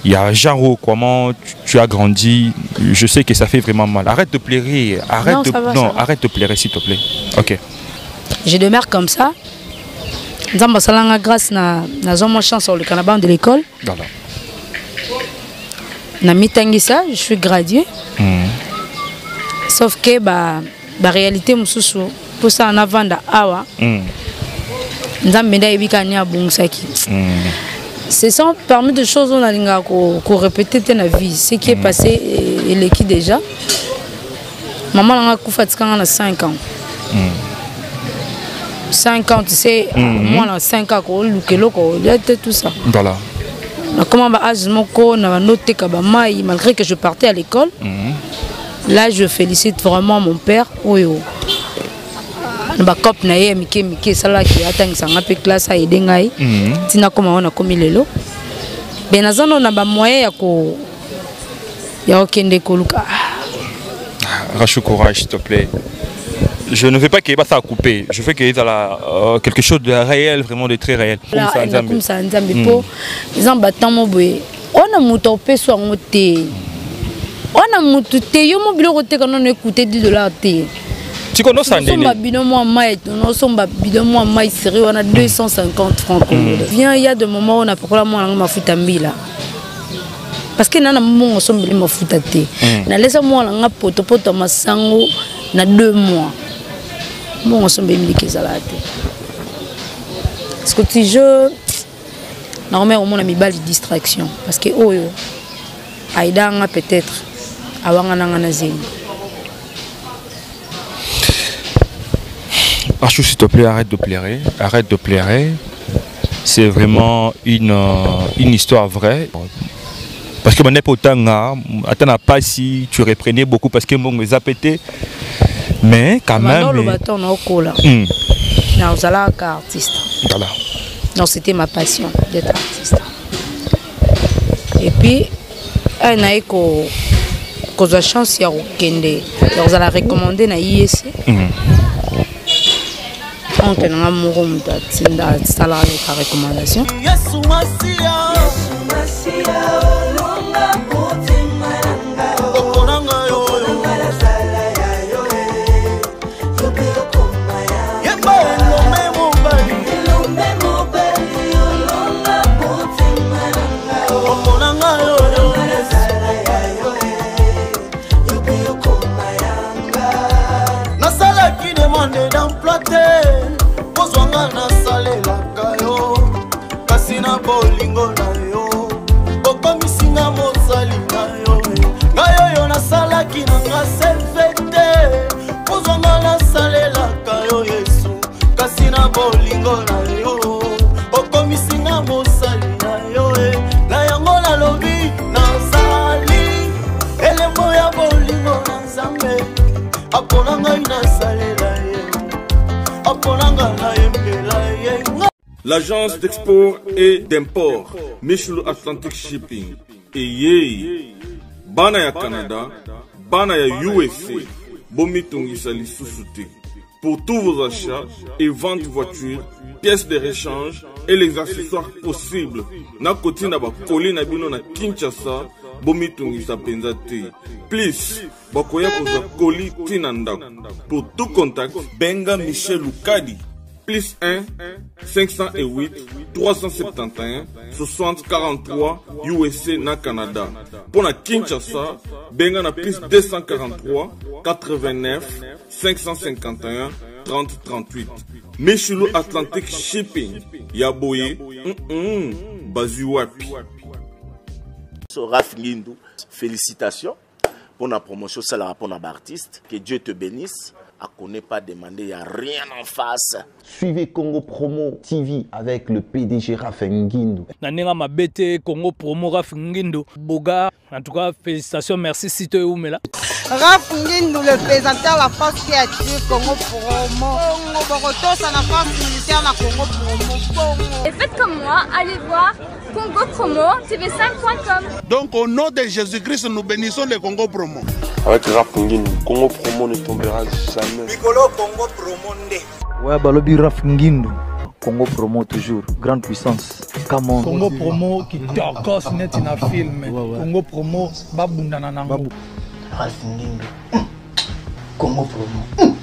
Il y a genre comment tu as grandi, je sais que ça fait vraiment mal. Arrête de pleurer, arrête de pleurer s'il te plaît. Ok. J'ai des mères comme ça. Grâce à ma chance sur le Canada de l'école. Voilà. Ça, je suis graduée. Sauf que la réalité, pour ça, en avant d'awa. C'est ça parmi des choses qu'on répétait dans la vie. Ce qui est passé, il est qui déjà. Maman a fait 5 ans. 5 ans, tu sais, moi, 5 ans, il y a tout ça. Voilà. Comment malgré que je partais à l'école, là, je félicite vraiment mon père. Oui, oui. Bakop na ye mike sala ki atangisa ngape classe a aider ngai tina koma ona komi lelo benazano na ba moyen ya okende koluka. Rachou courage s'il te plaît. Je ne veux pas qu'il y ait ça à couper. Je veux qu'il y ait quelque chose de réel, vraiment de très réel. Comme ça, po ils battant mo boye. On a muto pe so ngote. On a muto te yo mo bilo rote quand on écouter $10 te. Tu connais ça, Nous sommes sérieux, on a 250 francs. Viens, il y a des moments où on a pourquoi moi on m'a foutu un là. Parce que nana moment on sommes ma foutu na laisse moi on a poto ma sango na 2 mois. Bon on sommes bien que ça là. Parce que tu jeu normalement au moins on a mis balle de distraction parce que oh yo aida peut-être avant na zéro. Rachou, s'il te plaît, arrête de pleurer. Arrête de pleurer. C'est vraiment une histoire vraie. Parce que mon époque, attends pas si tu reprenais beaucoup parce que mon les a pété. Mais quand même. Artiste. Voilà. Donc c'était ma passion d'être artiste. Et puis, elle n'a eu qu'aux chance, il y a Kende. Alors, elle a recommandé na IEC. On a la recommandation. Bolingo na yo okomisinga mosali na yo ngayo yo nasalaki na nga selfete kozonga nasalelaka yo Yesu kasi na bolingo na yo okomisinga mosali na yo na yango nalobi nazali elembo ya bolingo na Nzambe apona ngai nasalela ye apona nga nayembela ye. L'agence d'export et d'import, Michel Atlantic Shipping, et Yei, Bana ya Canada, Bana ya USA, Bomitungisa Lissusute. Pour tous vos achats et ventes de voitures, pièces de rechange et les accessoires possibles, na koti na ba koli na bino na Kinshasa, Bomitungisa Penzate. Please, bakoya koza koli tinanda. Pour tout contact, Benga Michel Lukadi. Plus 1 508 371 60 43 USA na Canada. Pour la Kinshasa, benga na plus 243 89 551 30 38. Michulu Atlantic Shipping. Yaboye. Bazuwapi. Raf Ngindou, félicitations pour la promotion, c'est la rapport d'artiste. Que Dieu te bénisse. À connaît pas demander, il n'y a rien en face. Suivez Congo Promo TV avec le PDG Raf Ngindou. Nanenga Mabete, Congo Promo Raf Ngindou. Boga, en tout cas, félicitations, merci Sito Oumela. Raf Ngindou, le présentateur de la force créative Congo Promo. Boroto, ça la force militaire de Congo Promo. Et faites comme moi, allez voir Congo Promo, tv5.com. Donc au nom de Jésus-Christ, nous bénissons le Congo Promo. Avec Raf Ngindou, Congo Promo ne tombera jamais. Mikolo Congo Promo nde. Ouais, balobi Raf Ngindou. Congo Promo toujours, grande puissance. Come on. Congo Promo qui torgos net na film. Congo Promo babundana nango. Congo Promo.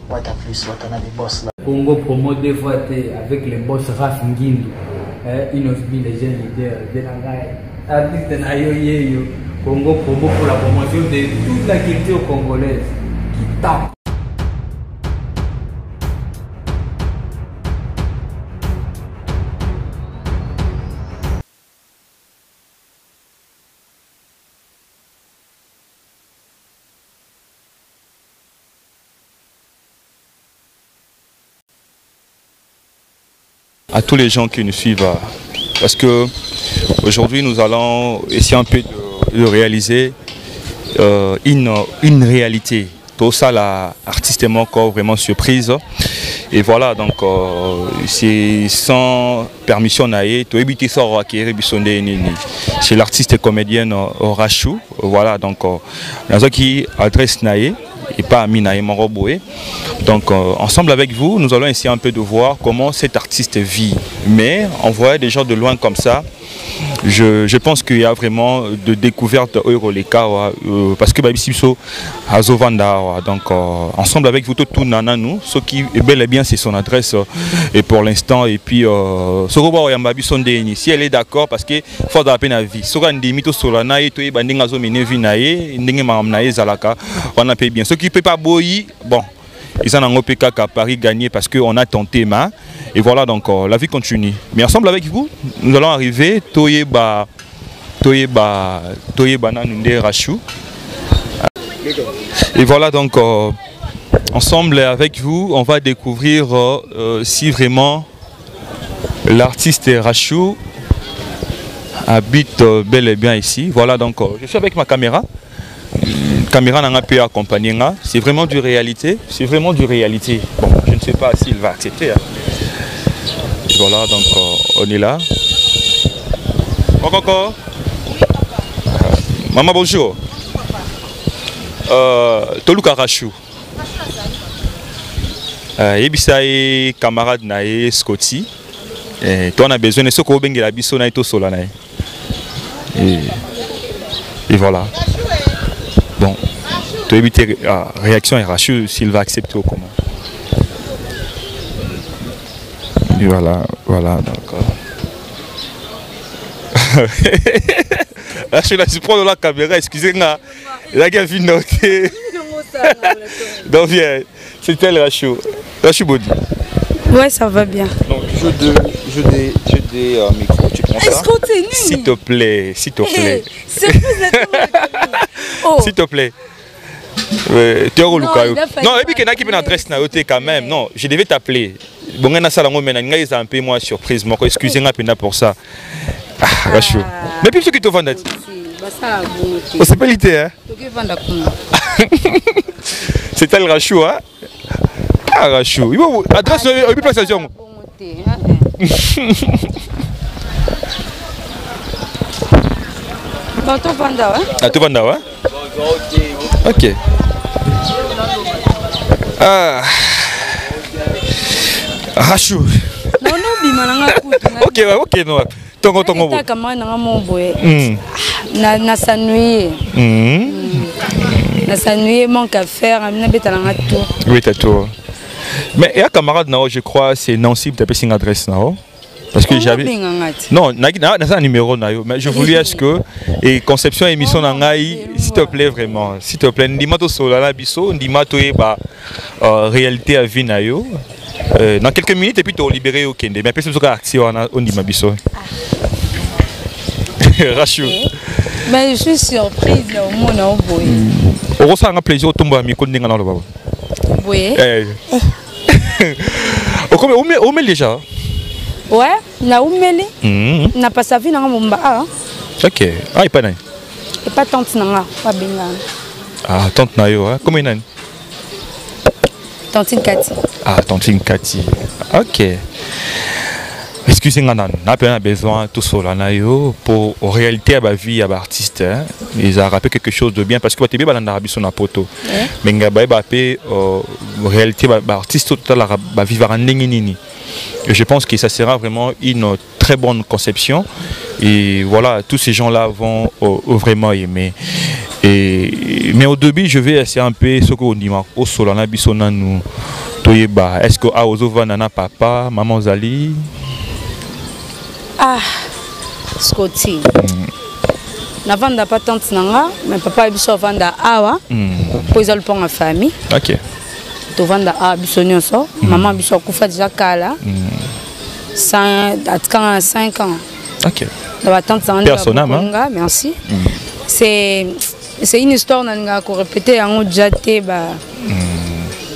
What a plus, what a boss là. Congo Promo deux fois avec le boss Raf Ngindu. Il nous dit les jeunes leaders de la gaille. Artiste na yo. Congo Promo pour la promotion de toute la culture congolaise qui tape. À tous les gens qui nous suivent, parce que aujourd'hui nous allons essayer un peu de réaliser une réalité. Tout ça, l'artiste est encore vraiment surprise. Et voilà, donc c'est sans permission naïe. C'est l'artiste et comédienne Rachou. Voilà, donc qui adresse naïe et pas Mina et Moroboué. Donc ensemble avec vous, nous allons essayer un peu de voir comment cet artiste vit. Mais en voyant des gens de loin comme ça, je pense qu'il y a vraiment de découvertes parce que Babisiso Azovanda. Donc ensemble avec vous, tout nous, ce qui est bel et bien c'est son adresse et pour l'instant. Et puis si elle est d'accord, parce que faut la peine à vie. On a bien. Ce qui peut pas boyer, bon. Ils en ont PK à Paris gagné parce qu'on a tenté, et voilà, donc la vie continue. Mais ensemble avec vous, nous allons arriver Toyeba Nanunde Rachou. Et voilà, donc ensemble avec vous, on va découvrir si vraiment l'artiste Rachou habite bel et bien ici. Voilà, donc je suis avec ma caméra. Caméra n'a pas accompagné, c'est vraiment du réalité, c'est vraiment du réalité. Bon, je ne sais pas s'il va accepter. Voilà, donc on est là. Encore. Maman, bonjour. Toluka Rachou. Yebisaï, camarade nae Scotty. Toi on a besoin de ce qu'on bengue la biso na ito sola nae. Et voilà. Bon, tu as évité la réaction et Rachou s'il va accepter ou comment. Et voilà, donc. Rachou, là, je prends la caméra, excusez-moi. La gars vient noter. Donc, viens, c'est elle, Rachou. Rachou Bodi. Ouais, ça va bien. Donc, je des micros, tu prends ça. S'il te plaît, s'il te plaît. S'il te plaît. Théo Lukayo. Non, et puis qu'il y a qui peut adresse na yote quand même. Non, je devais t'appeler. Bon, on a ça là, mais ils ont un peu moins surprise. Moi, excusez-moi pour ça. Ah, Rachou. Mais puis ce qui te vend d'être. Oh, c'est pas l'idée, hein. C'est elle Rachou, hein. Ah, Rachou. Adresse une prestation. Tu vends, hein? Ok. Ah. Rachou. Ok, non. Tongo. Nasanouye, manque à faire, tout. Oui, t'as tout. Mais il y a un camarade, je crois, c'est Nancy, tu as fait une adresse. Parce que j'avais. Non, c'est un numéro, mais je voulais est-ce que. Et conception émission Nangaï, s'il te plaît, vraiment. S'il te plaît, dis-moi tout solana biso, dis-moi tout réalité à vie. Dans quelques minutes, et puis tu es libéré au Kende. Mais après, c'est une action, on dit ma biso. Rachou. Mais je suis surprise au monde. On ressent un plaisir au tombeau à mi condé dans le baba. Oui. On met déjà. Ouais, na umeli. Na pas sa vie na mumba. Ok. Ah, il pas nain. Et pas tante nanga, pas binga. Ah, tante nayo, hein. Comment il nain? Tantine Cathy. Ah, Tantine Cathy. Ok. Excusez-moi, on a besoin tout cela pour en réalité à ma vie à l'artiste. Ils ont rappelé quelque chose de bien parce que tu es bien dans la son poto. Mais en réalité l'artiste tout la va vivre en nini. Et je pense que ça sera vraiment une très bonne conception. Et voilà, tous ces gens-là vont vraiment aimer. Mais au début, je vais essayer un peu ce qu'on dit au solana bisona nous. Est-ce que Aozova nana papa, maman Zali? Ah, Scotty. Na vanda pas tante nanga, mais papa biso vanda awa. Pour ils pour ma famille. OK. To vanda a biso nyonso, maman biso kufa déjà kala. 5 ans. OK. La tante nanga. Personnellement, merci. C'est une histoire nanga ko répéter en jate ba.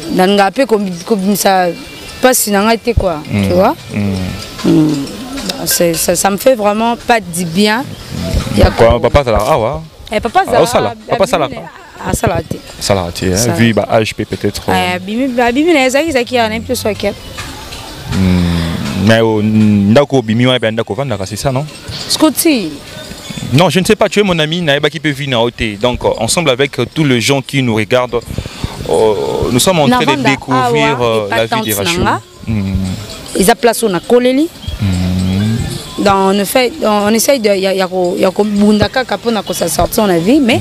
Nanga pe comme ça passe nanga été quoi, tu vois? Ça me fait vraiment pas du bien. Papa ça là papa ça papa ça là salate salate vu bah HP peut-être bimi na ça qui a un peu soit mais ndako bimi wa ndako vanda c'est ça non Scotty? Non, je ne sais pas, tu es mon ami Naïba qui peut venir à Oté. Donc ensemble avec tous les gens qui nous regardent, nous sommes en train de découvrir la vie des Rachou. Ils ont placé na koleli. On essaye de Bundaka Kapona que ça sorte son avis, mais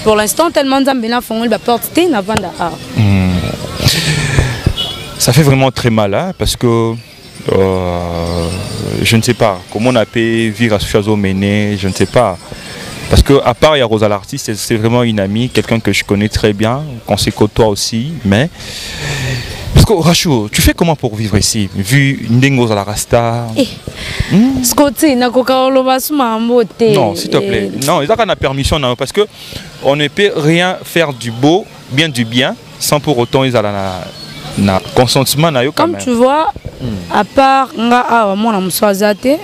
pour l'instant, tellement d'ambulants font la porte na vanda. Ça fait vraiment très mal, hein, parce que je ne sais pas comment on a pu vivre à ce chose mené, je ne sais pas. Parce que à part il y a Rosa l'artiste, c'est vraiment une amie, quelqu'un que je connais très bien, qu'on se côtoie aussi, mais parce que Rachou, tu fais comment pour vivre ici, vu Ndengo à la Rasta? Scotty, na non, s'il te plaît. Non, ils ont la permission parce que on ne peut rien faire du beau, bien du bien, sans pour autant ils ont na consentement na yo quand même. Comme tu vois, à part nga awa mona muswazate,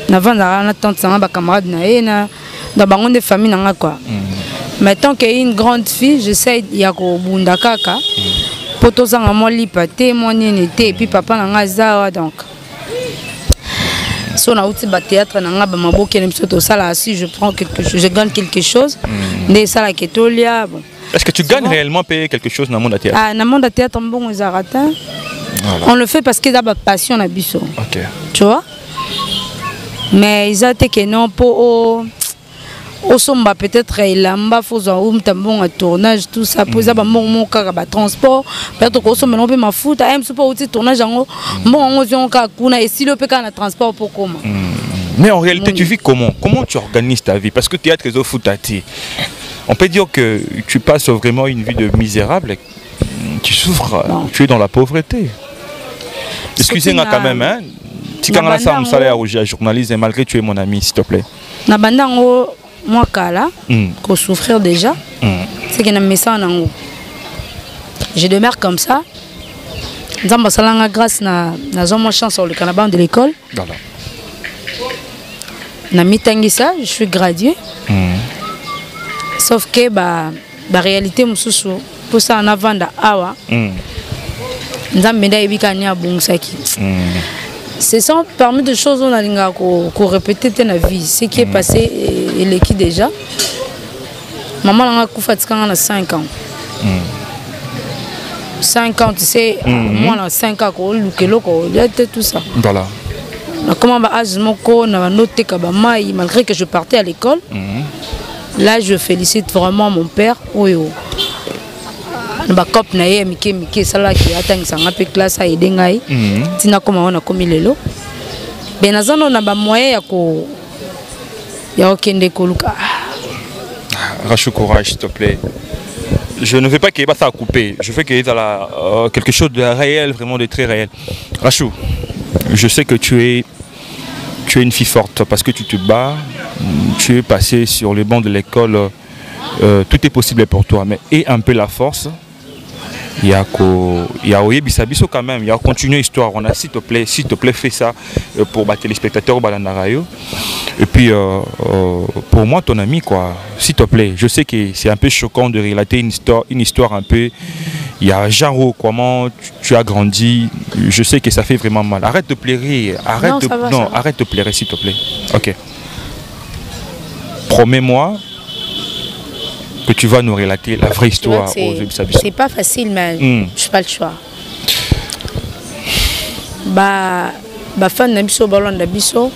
na vanda na tante sanga ba camarade na ena, dans bangon de famille na nga quoi. Mais tant qu'il y a une grande fille, j'essaie ya ko bunda kaka. Poto sanga mo lipate, mo nyenete et puis papa na nga zawa donc. Si on a outil ba théâtre na nga ba maboke na msoto sala si je prends quelque chose, je gagne quelque chose. Né sala ketolia bon. Est-ce que tu gagnes réellement payer quelque chose dans le monde de théâtre? Ah, dans le monde de théâtre, bon, ils arrêtent. On le fait parce qu'ils ont une passion à Bissau. Ok. Tu vois? Mais ils ont été que non pour au somba peut-être il a mba faut un bon tournage tout ça pour ça mon transport peut-être qu'on se mélange ma foot aime super outil tournage en bon on ka kuna et si le peut na transport pour comment. Mais en réalité tu vis comment tu organises ta vie parce que théâtre est au foot à ti. On peut dire que tu passes vraiment une vie de misérable, tu souffres, tu es dans la pauvreté. Excusez-moi quand même, hein. Si tu as un salaire au journaliste, malgré que tu es mon ami, s'il te plaît. Moi, qu'on souffrir déjà, c'est que je demeure comme ça. Grâce à ma chance sur le Canada de l'école. Je suis gradué. Sauf que la réalité, pour ça, on a vendu awa. Ce sont parmi des choses qu'on répétait dans la vie. Ce qui est passé, il est qui déjà. Maman a fait 5 ans. 5 ans, tu sais, moi, 5 ans, tout ça. Voilà. Comment malgré que je partais à l'école. Là, je félicite vraiment mon père. Oui, oui. Ba cop na ye mike sala ki atangisa nga pe classe a edengai tina koma wana komi lelo benazano na ba moyen ya okende koluka. Rachou, courage s'il te plaît. Je ne veux pas qu'il y ait ça à couper. Je veux qu'il y ait quelque chose de réel, vraiment de très réel. Rachou, je sais que tu es une fille forte parce que tu te bats, tu es passé sur les bancs de l'école, tout est possible pour toi, mais aie un peu la force. Il y a Oyebisabiso quand même, il y a continuer l'histoire. On a s'il te plaît, fais ça pour les téléspectateurs Balandarayo. Et puis pour moi, ton ami, quoi, s'il te plaît, je sais que c'est un peu choquant de relater une histoire un peu. Il y a genre comment tu as grandi, je sais que ça fait vraiment mal. Arrête de pleurer, arrête de pleurer s'il te plaît. Ok. Promets-moi que tu vas nous relater la vraie histoire aux Oyebisabiso. C'est pas facile, mais je n'ai pas le choix. ba fan na biso balonda biso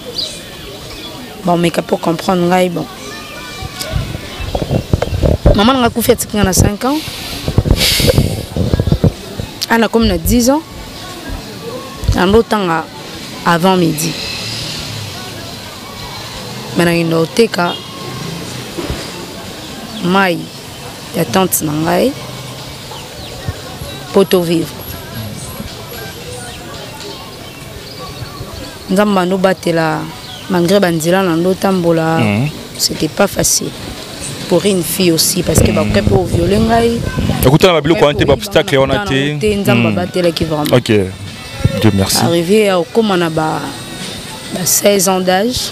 bon mais pour comprendre ngai bon maman nga kufi atika na 5 ans ana comme na 10 ans en autant avant midi maintenant il noteka mai ya tante na ngai poto vivre nzamba no batela malgré bandila na ndo tambola c'était pas facile pour une fille aussi parce que ba pour violer ngai écoute la bilo quand t'es obstacle on a été nzamba batela qui vraiment OK Dieu merci arrivé au comme on a ba 16 ans d'âge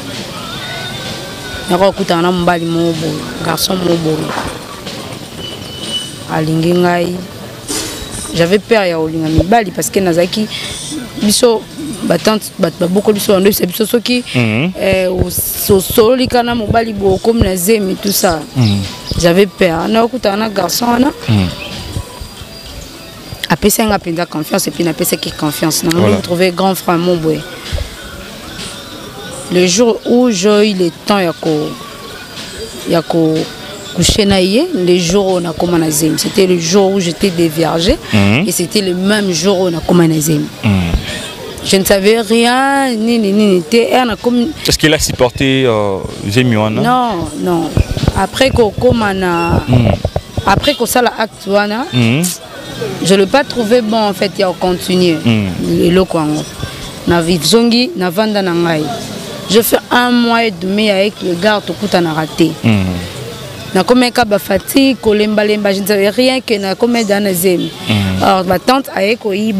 nako kutana mbali mobo garçon mobo alingi ngai j'avais peur ya olinga mibali parce que nazaki biso batante beaucoup biso ando c'est biso soki soli kana mobali bo comme na zemi tout ça j'avais peur na kutana garçon na après ça nga penda confiance et puis na pesa qui confiance na moi trouver grand frère mon boy le jour où j'ai eu le temps ya ko coucher naïe les jours où on a commencé na zemi c'était le jour où j'étais déviergée et c'était le même jour où on a commencé na zemi. Je ne savais rien, ni. Est-ce qu'il a supporté Zemiwana? Non. Après que ça l'a acte, je ne l'ai pas trouvé bon en fait, il a continué. Je fais 1 mois et demi avec le gars, tout le temps raté. Na comme ka fatigue kolemba je ne savais rien que na comme dans zemi. Alors ma tante a écoué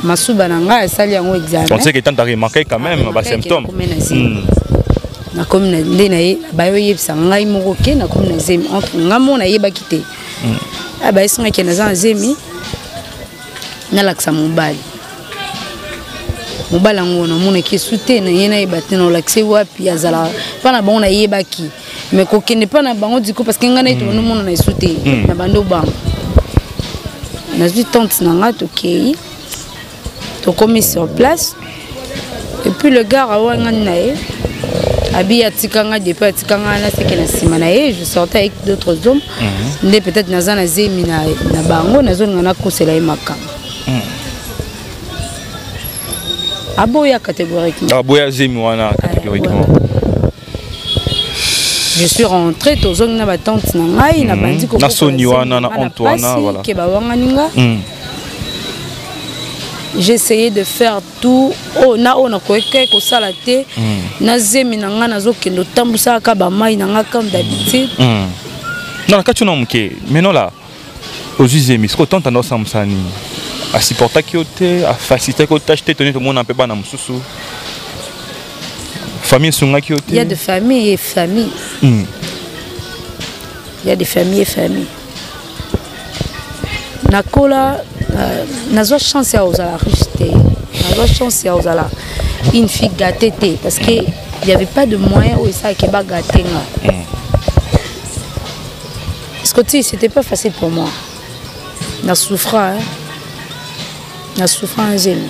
masuba nanga sali yango examen. On sait que tante a remarqué quand même ba symptômes. Na comme na ndena ba yo yebisa ngai moko ke na comme na zemi entre ngamo na yeba kité. Ah ba isinga ke na za zemi na laksa mobali. Mobali ngo na mona ki soute na yena yeba tena lakse wapi azala pana bon na yeba ki. Mais qu'on n'est pas dans bango du coup parce qu'il y a tout le monde a sauté na bando bango na suis tante nanga tokei to commis sur place et puis le gars a wanga nae abi atikanga depuis atikanga na c'est que na sima nae je sortais avec d'autres hommes mais peut-être na zana zemi na bango na zone na kosela imaka aboya catégoriquement aboya zemi wana catégoriquement. Je suis rentrée aux zones na tante na ngai na bandi ko na Soniwana na Antoine voilà. Ke ba wanga ninga. J'ai essayé de faire tout na koeke ko sala te na zemi na nga nazo kendo tambusa ka ba mai na nga comme d'habitude. Non ka tuna mke mais non là aux zemi ce que tante na samsani a supporter ki ote a faciliter ko t'acheter tenir tout le monde un peu ba na mususu. Famille sunga ki ote. Il y a de famille et famille. Il y a des familles et familles. Nakola nazo chance à osala riche. Nazo chance à osala une fille gâtée parce que il n'y avait pas de moyens où ça qui ba gâté nga. Parce que c'était pas facile pour moi. Na souffra na souffra un zèle.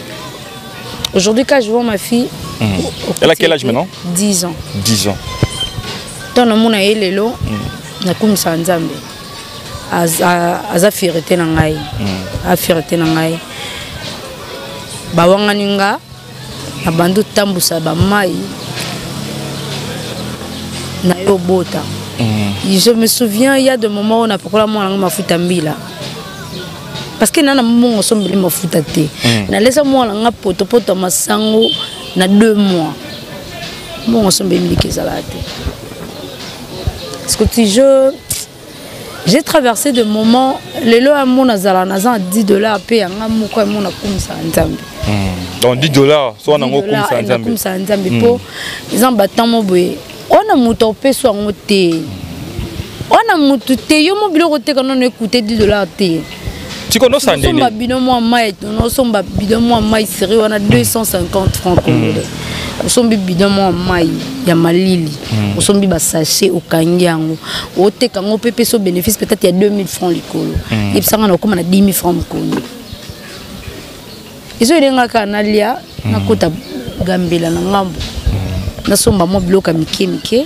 Aujourd'hui quand je vois ma fille elle a quel âge maintenant? 10 ans. 10 ans. Tant que mon aïe lelo, na comme ça nzambe. Aza fierté na ngai. A fierté na ngai. Ba wanga ninga na bandu tambusa ba mai. Na yo bota. Je me souviens il y a des moments où on a pourquoi moi na mafuta mbila. Parce que nana mon sombeli mafuta te. Na laisse moi na poto masango na 2 mois. Mon sombeli ki salate. Parce que j'ai traversé des moments les lois mon azala nazan $10 paye nga moko mon na kumsa nzambe. Donc $10 soit na ngo kumsa nzambe po ils battant mo boye. On a muto peso ngo te. On a muto te yo mo biloko te kana na écouter $10 te. Tu connais ça ndé? Nous bidon moi mai, nous sommes bidon moi mai sérieux on a 250 francs congolais. Nous sommes bidon moi mai ya malili. Nous sommes ba sachet au kangiango. O te kango pepe so bénéfice peut-être il y a 2000 francs likolo. Et puis ça on a comme on a 10 000 francs congolais. Ils ont des canalia, na kota gambela na ngambo. Na somba mo bloka mike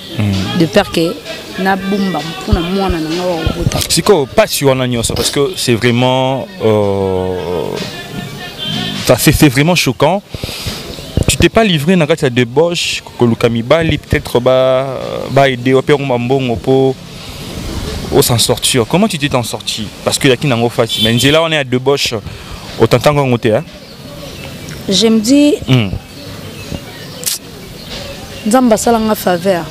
de peur que na bumba pour na mwana na ngawa obota. Siko pas sur na nyonso parce que c'est vraiment c'est vraiment choquant. Tu t'es pas livré dans la débauche que le kamibali peut-être ba aider au père mbongo pour s'en sortir. Comment tu t'es en sorti? Parce que y a qui n'en facile. Mais là on est à débauche autant qu'on côté hein. Je me dis Nzamba salanga faveur.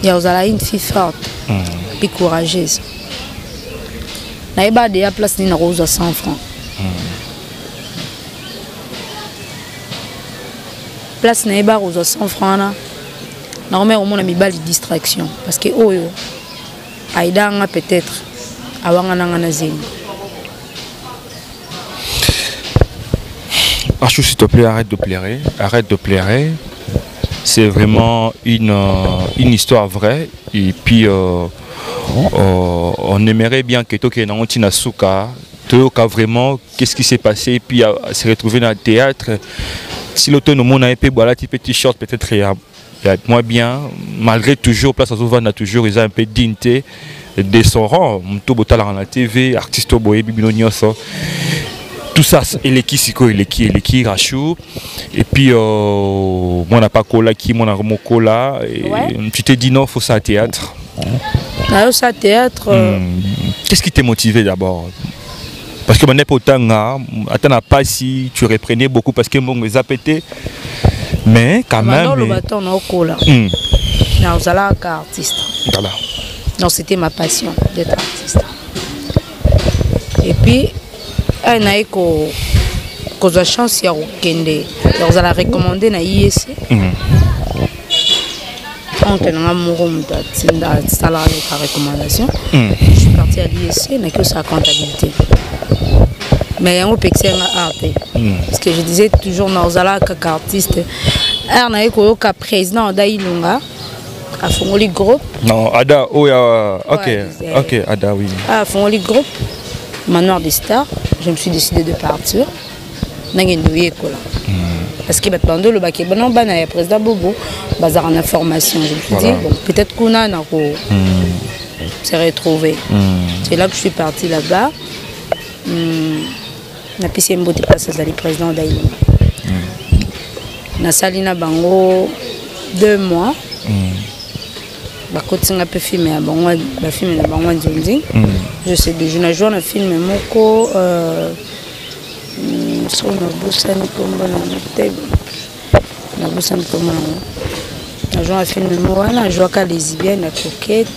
Il y a une fille forte et courageuse. Na iba de la place ni na rose à 100 francs. Place na iba rose à 100 francs na. Na remet au monde mi bali distraction parce que oyo aida nga peut-être awanga nanga na zemi. Achou, s'il te plaît, arrête de pleurer. Arrête de pleurer. C'est vraiment une histoire vraie. Et puis, on aimerait bien que toi, qui es dans Nasuka, toi, vraiment, qu'est-ce qui s'est passé, et puis se retrouver dans le théâtre. Si l'autonome a un peu de petit short, peut-être il y a moins bien. Malgré toujours, place à Zovan a toujours, ils ont un peu de dignité de son rang. Tout botal dans la TV, artiste boé, bibilonioso. Tout ça, il est qui Siko, il est qui Rachou. Et puis, moi, n'a pas cola qui, moi, n'a pas cola. Tu t'es dit non, il faut ça à théâtre. Ah, ça théâtre. Qu'est-ce qui t'a motivé d'abord? Parce que mon époque, attends pas si tu reprenais beaucoup parce que mon les a pété. Mais quand même. Le bâton, on a cola. Non, vous allez être artiste. Voilà. Donc, c'était ma passion d'être artiste. Et puis, on a eu la chance de Kende. Vous allez recommander na ISC. On a la recommandation. Je suis partie à l'ISC, on a que sa comptabilité. Mais on peut que art. Parce que je disais toujours, nous allons être artiste. On a eu le président d'Aïlunga. À Fongoli Group. Non, Ada, oh, ok, Ada, oui. À Fongoli Group, Manoir des Stars, je me suis décidé de partir. Parce que pendant le bac, le président Bobo, bazar en information. Je me suis dit, bon, peut-être qu'on a s'est retrouvé. C'est là que je suis partie là-bas. Na PCM Beauté Place, c'est le président d'Aïlunga. Na Salina Bango 2 mois. Je film je sais déjà na jour na film moko so na busani komba na busani komba na jour na film moko na jour ka lesbienne na coquette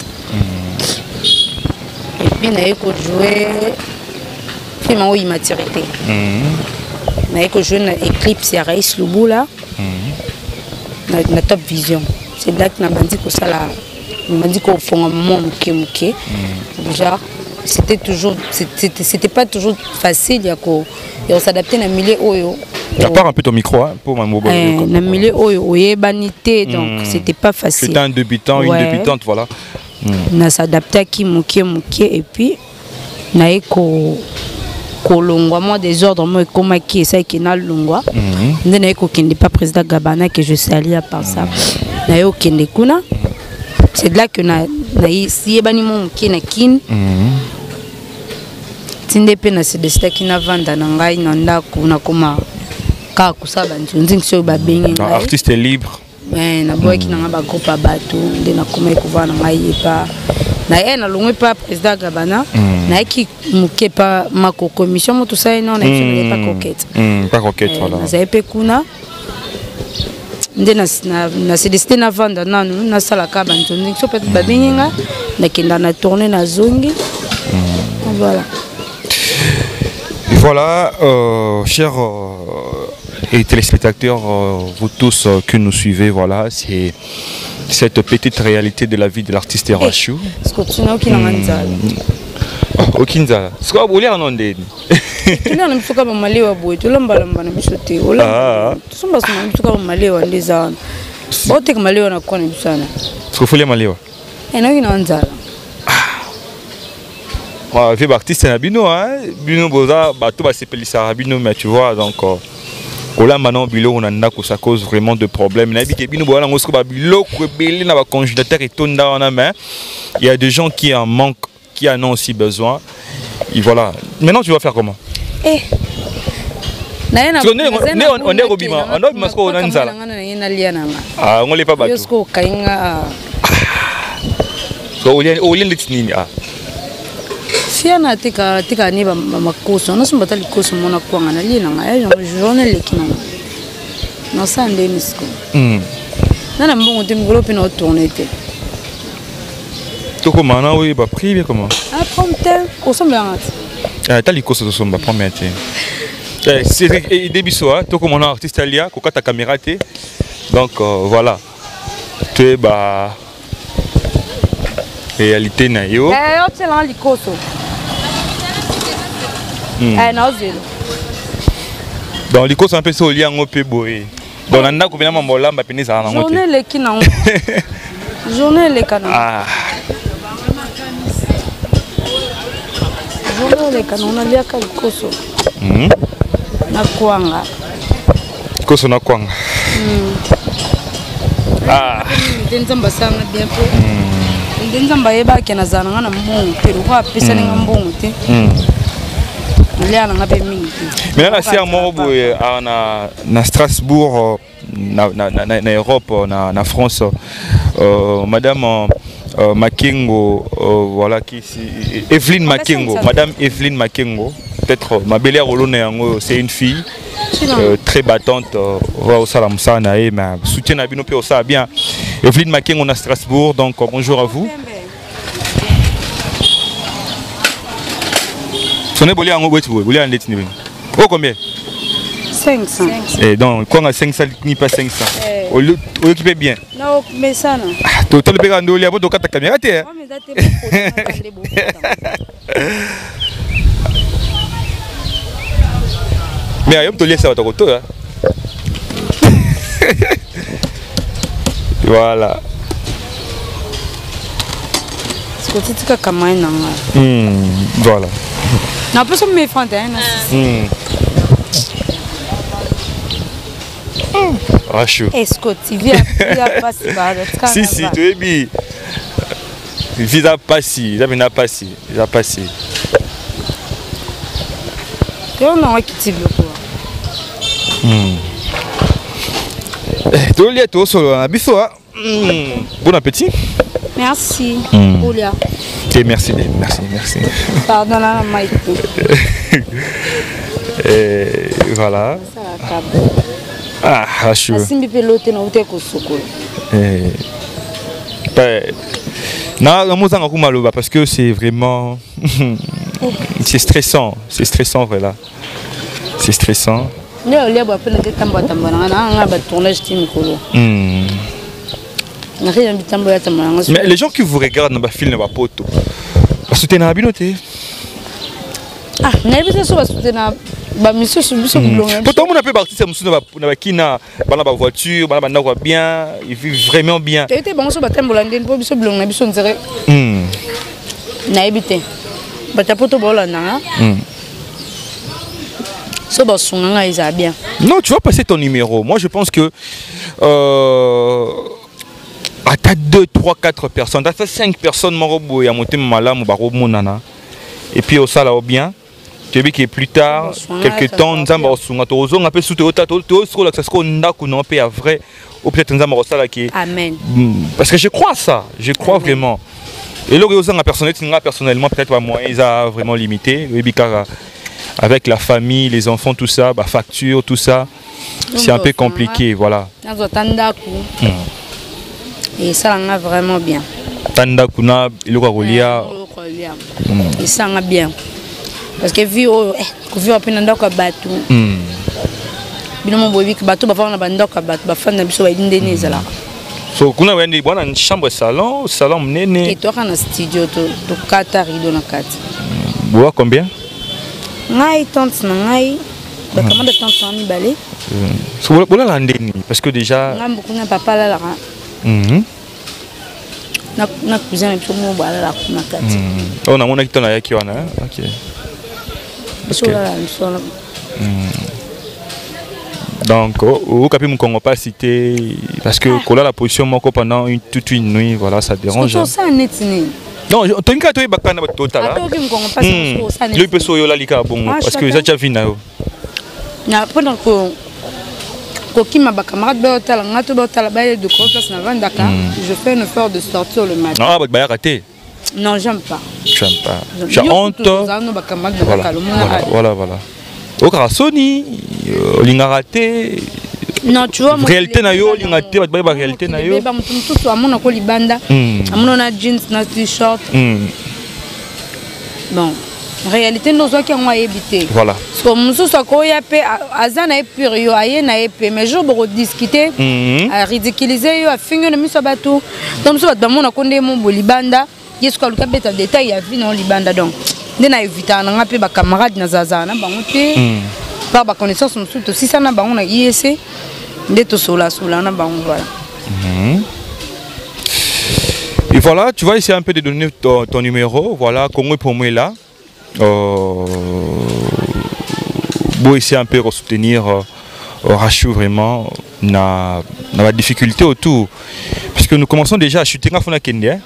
et puis na eko jouer film en immaturité na eko jouer na Eclipse ya Raïs Lubula na Top Vision. C'est là que Nabandi Kosala m'a dit qu'on fait un moment muké. Genre, c'était pas toujours facile de s'adapter à un milieu oyo. Tu part un peu ton micro hein, pour ma mobile. Dans un milieu oyo, banité, donc c'était pas facile. C'était un débutant, une débutante, voilà. On a s'adapté à qui muké et puis on a eu moi des ordres moi comme qui ça qui n'a longwa ndena eko kende pas président Gabana que je salue à part ça na yo kende kuna c'est de là que na si bani mon qui na kin tinde pe na c'est de ça qui na vanda na ngai na ndako na koma ka kusaba nzonzi so ba bengi artiste libre na boy qui na ba groupe bato ndena koma ikuva na ngai pa na na longwe pas président Gabana na qui muke pas ma commission tout ça non na pas coquette pas coquette voilà na pe kuna ndena na c'est desté na vanda nanu na sala ka bantonzi so peut ba benga na kenda na tourner na zongi voilà. Voilà, chers et téléspectateurs, vous tous que nous suivez, voilà, c'est cette petite réalité de la vie de l'artiste Rachou. Est-ce que tu n'as aucun manzal? Aucun manzal. Ce que vous voulez en onde? Tu n'as même pas malé wa boy, tu l'as pas malé bichoté. Ola. Tu sont pas même pas malé wa ndeza. Bote que malé wa na kona bisana. Ce que vous voulez malé wa? Et non, il a manzal. Vieux artiste c'est Bino hein, Bino boza bateau va s'appeler ça Bino mais tu vois donc kolamba na biloko na ndako ça cause vraiment de problèmes na biki bino bola ngosko ba biloko ebele na ba congélateur et tonda wana mais il y a des gens qui en manquent, qui en ont aussi besoin et voilà. Maintenant tu vas faire comment? On est robima, on a masco on nzala. Ah, on l'est pas battu. So on est litini ah. Fiana tika ni ba makoso, on somba tali koso mona kwanga na lina nga, journée lekina. Non ça ndé misko. Nana mbongo te mgolo pe na tourner te. Toko mana oui ba privé comment? Ah prompt, kosomba ngati. Ah tali koso to somba prompt. C'est début soir, tout comme on a artiste alia, coca ta caméra té. Donc voilà. Tu es bah réalité na yo. Tu es là likoso. Non zéro. Dans likoso un peu so lien ngo pe boy. Dans nanda ko bina mambola mba peni za na ngote. Journée le kina. Journée le kana. Ah. Journée le kana on a lia ka likoso. Na kwanga. Koso na kwanga. Ah. Ndenzamba sanga bien po. Ndenzamba yeba ke na zana ngana mbongo pero kwa pesa ni ngambongo te. Liana ngabe mingi. Mais là c'est un mot na Strasbourg na Europe na France madame Makengo voilà qui Evelyne Makengo, madame Evelyne Makengo. Peut-être ma belle c'est une fille très battante au salam sana et ma soutien à bino pe ça bien. Evelyne Makengo on a Strasbourg donc bonjour à vous. Sonne bolé en gobetu bolé en letni. Oh combien? 500. Et donc quand on a 500 ni pas 500. On occupe bien. Non mais ça non. Toi le pega ndoli abo to kata caméra té. Mais ayo to laisser votre côté hein. Voilà. Ce que tu dis que comment non. Voilà. Non plus comme mes fontaines. Ah chaud. Est-ce que tu viens passer par Si si, tu es bien. Visa passi, il a passé, il a passé. On a quitté le quoi. Bon appétit. Merci. Olia. Merci, merci, merci. Pardon la maïté. Et voilà. Ah, je Simbi pelote na ute kosokolo. Non, parce que c'est vraiment c'est stressant voilà. C'est stressant. Mais les gens qui vous regardent dans le film ne poto. Soutenir la binoté. Ah, n'avez pas soutenir. Bah monsieur pour tout le monde a pu partir na kina bana ba voiture bana bana quoi bien ils vivent vraiment bien était bon so batembola ndeni po biso bilonga biso nzere na ebité batapoto bola na so ba sunga isa bien. Non, tu vas passer ton numéro. Moi je pense que à ta 2 3 4 personnes, à 5 personnes morobo ya monter malamu ba romonana et puis au sala au bien. Tu veux que plus tard, quelques temps, nous allons un peu soutenir vrai ou peut-être nous allons Amen. Parce que je crois ça, je crois vraiment. Et là, personnellement, peut-être pas moi, ils ont vraiment limité. Avec la famille, les enfants, tout ça, bah, facture, tout ça, c'est un peu compliqué, voilà. Et ça va vraiment bien. Tanda kuna ilokakolia. Et ça va bien. Parce que vu à peine kwa batu. Bino bobi que batu ba fana bandoka batu ba fana biso ba indene zala. So kuna wendi bwana ni chambre salon mnene. Et toi kana studio to kata rido na kati. Boa combien? Ngai tante na ngai ba kamanda tante na mibale. So bola la ndeni parce que déjà ngambo kuna papa la la. Na cousin biso mo bala la kuna kati. On a mona kitona yaki wana. OK. Donc, au Capi Moukongo pas cité parce que Kola la position moko pendant toute une nuit, voilà, ça dérange. Non, tu as bakana total. Le peso yo la lika bon parce que ça déjà vu na yo. Na pendant que Kokima ba camarade ba hotel ngato ba hotel ba de place na Vandaka, je fais un effort de sortir le matin. Ah, bah raté. Non, j'aime pas. J'aime pas. J'ai honte. Voilà. Au Karasoni, linga raté. Non, tu vois, réalité na yo, linga raté, ba réalité na yo. Ba mutu tout amona ko libanda. Amona na jeans na t-shirt. Bon, réalité nous qui on a évité. Voilà. Comme nous soit ko ya pe azana e pur yo aye na e pe mais je pour discuter, à ridiculiser yo, à finir le miso bateau. Donc so ba mona ko ndé mon bolibanda. Yes, quoi, le capet a détail à vie dans l'Ibanda donc. Nous avons évité un peu de camarades dans Zazana, par ma connaissance, aussi ça n'a pas on a ISC, d'être sur la voilà. Et voilà, tu vas essayer un peu de donner ton numéro, voilà, Congo pour moi là. Bon, essayer un peu de soutenir Rachou vraiment, na la difficulté autour, puisque nous commençons déjà à chuter quand on a Kenya.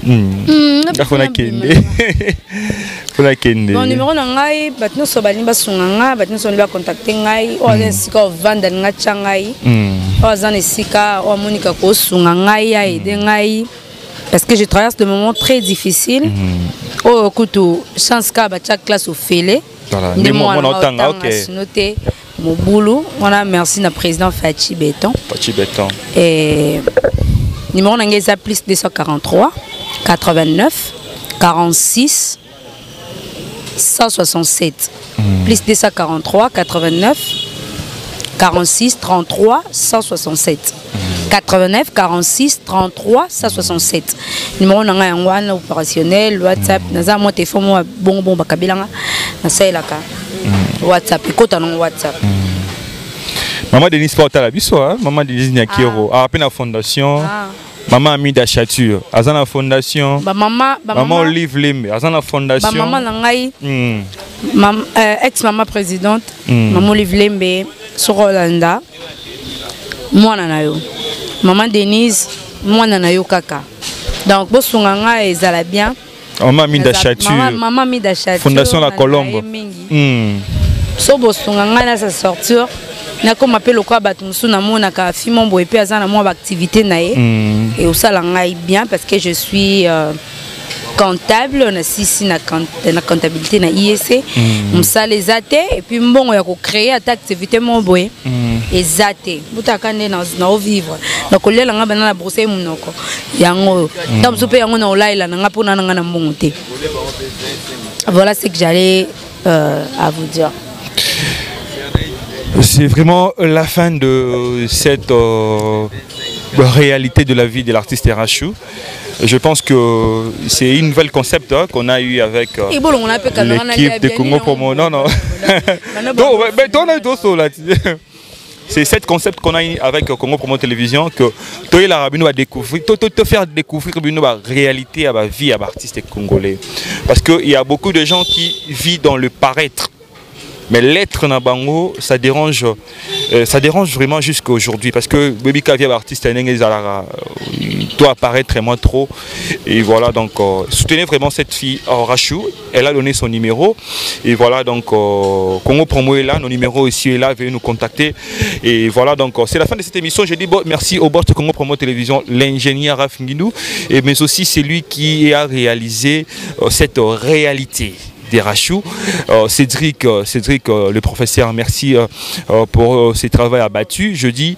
Mon numéro nangai batno sobani basunganga batno sonli ba contacter ngai o azensika vanda nga changai o azanesika o monika ko sunga ngai ya aider ngai parce que je traverse des moments très difficiles o kutu chance ka ba chaque classe au félé de moi on OK noté mon boulot on a merci na président Fachi Béton et numéro nangai ça plus 243 89 46 167 plus 243 89 46 33 167 89 46 33 167 numéro nanga yango opérationnel WhatsApp naza mo téléphone mo bon bakabilanga na sailaka WhatsApp ikota non WhatsApp. Maman Denise porta la biso maman Denise Nyakiro a peine la fondation. Maman Amida Chature, Azana Fondation. Maman Olive Lembe, Azana Fondation. Maman Nangai, ex-maman présidente, Maman Olive Lembe, sur Rolanda. Moi Nanayo. Maman Denise, moi Nanayo Kaka. Donc, Bosunganga et Zalabien. Maman Amida Chature. Maman Amida Chature. Fondation La Colombe. So Bosunganga na sa sortir. Na comme appelle au quoi batumusu na mona ka fi mon boy pe azana mo activité nae et au salangai bien parce que je suis comptable on a sisi na comptabilité na ISC on ça les até et puis bon ya ko créer activité mon boy et zaté butaka ne na vivre donc lela nga bana na brosser munoko yango tam soupe yango na olaila nga pona nga na mbongote. Voilà ce que j'allais à vous dire. C'est vraiment la fin de cette réalité de la vie de l'artiste Rachou. Je pense que c'est une nouvelle concept qu'on a eu avec l'équipe de Congo Promo. Non. C'est cette concept qu'on a eu avec Congo Promo Télévision que Toye Larabino va découvrir, te faire découvrir la réalité à la vie à l'artiste congolais. Parce qu'il y a beaucoup de gens qui vivent dans le paraître. Mais l'être Nabango, ça dérange vraiment jusqu'à aujourd'hui. Parce que Baby Kavia, artiste, doit apparaître vraiment trop. Et voilà, donc, soutenez vraiment cette fille, Rachou. Elle a donné son numéro. Et voilà, donc, Congo Promo est là, nos numéros ici est là, veuillez nous contacter. Et voilà, donc, c'est la fin de cette émission. Je dis merci au boss de Congo Promo Télévision, l'ingénieur Raph Ngindou, mais aussi c'est lui qui a réalisé cette réalité des Rachou. Cédric, le professeur, merci pour ses travaux abattus. Je dis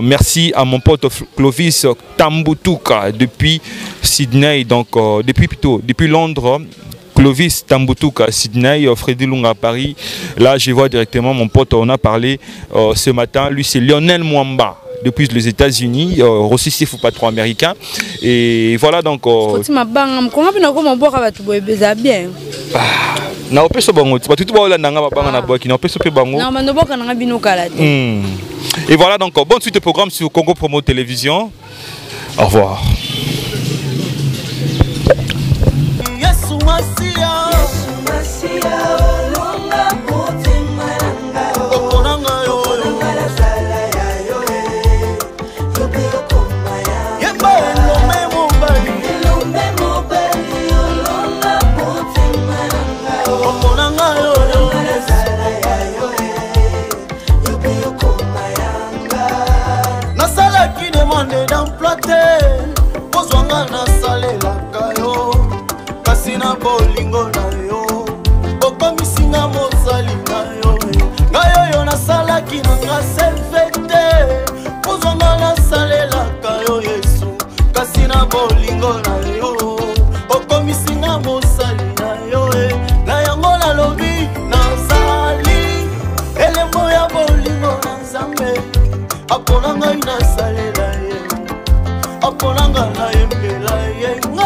merci à mon pote Clovis Tambutuka depuis Sydney, donc depuis Londres. Clovis Tambutuka, Sydney, Freddy Lunga à Paris. Là, je vois directement mon pote, on a parlé ce matin. Lui, c'est Lionel Mwamba. Depuis les États-Unis, Rossi c'est pas trop américain. Et voilà donc. Na opeso bango tu tout ba nanga ba banga na boki na opeso pe bango na mano boka nanga bino kala te. Et voilà donc bonne suite de programme sur Congo Promo Télévision. Au revoir. Longa demande d'emploi te kozwanga nasalelaka yo kasi na bolingo na yo okomisinga mosali na yo ngai oyo nasalaki nanga selfe te kozwanga nasalelaka yo Yesu kasi na bolingo na yo